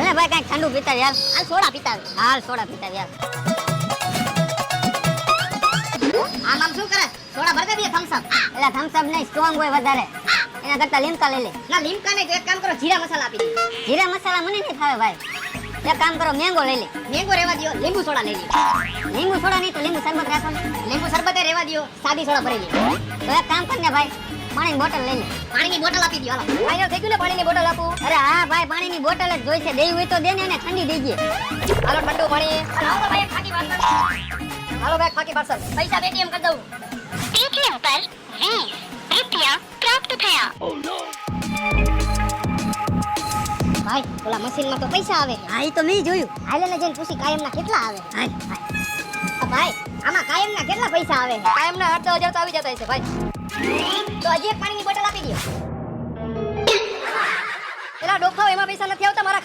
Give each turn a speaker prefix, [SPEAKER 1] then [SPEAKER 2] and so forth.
[SPEAKER 1] હાલે ભાઈ કઈ ઠંડુ પીતા યાર.
[SPEAKER 2] હાલ સોડા પીતા આવે.
[SPEAKER 1] હાલ સોડા પીતા યાર.
[SPEAKER 2] આમ આમ શું કરે? સોડા ભર દે બે થમ્સ અપ.
[SPEAKER 1] એટલે થમ્સ અપ નહીં, સ્ટ્રોંગ હોય વધારે. એના કરતા લીમકા લઈ લે.
[SPEAKER 2] ના લીમકા નહીં તો એક કામ કરો જીરા મસાલા આપી દે.
[SPEAKER 1] જીરા મસાલા મને નહીં ફાવે ભાઈ. એક કામ કરો, મેંગો લઈ લે.
[SPEAKER 2] મેંગો રેવા દ્યો, લીંબુ સોડા લઈ લે.
[SPEAKER 1] લીંબુ સોડા નહીં તો લીંબુ શરબત રાખો ને.
[SPEAKER 2] લીંબુ શરબતે રેવા દ્યો, સાદી સોડા ભરી લે.
[SPEAKER 1] તો એક કામ કર ને ભાઈ, પાણીની બોટલ લઈ લે.
[SPEAKER 2] પાણીની બોટલ આપી દ્યો હાલો. ફાઈનલ થઈ ગયું ને પાણીની બોટલ આપું.
[SPEAKER 1] અરે હા ભાઈ, પાણીની બોટલ જ જોઈશે. દેવી હોય તો દે ને, એને ઠંડી દેજે.
[SPEAKER 2] હાલો ઠંડુ પાણી. હાલો ભાઈ એક ખાકી પાર્સલ. હાલો ભાઈ ખાકી પાર્સલ. પૈસા પેટીએમ કરી દઉં.
[SPEAKER 3] पेटीएम पर 20 रुपया प्राप्त થયા।
[SPEAKER 2] ભાઈ ઓલા મશીનમાં તો પૈસા આવે.
[SPEAKER 1] હા ઈ તો મેં જોયું.
[SPEAKER 2] હાલે ને જઈને પૂછી કાયમના કેટલા આવે.
[SPEAKER 1] હાલ.
[SPEAKER 2] ભાઈ આમાં કાયમના કેટલા પૈસા આવે? કાયમના 8,000 તો આવી જતા હશે ભાઈ. તો હજી એક પાણીની બોટલ આપી દો. એલા ડોફાઓ એમાં પૈસા નથી આવતા મારા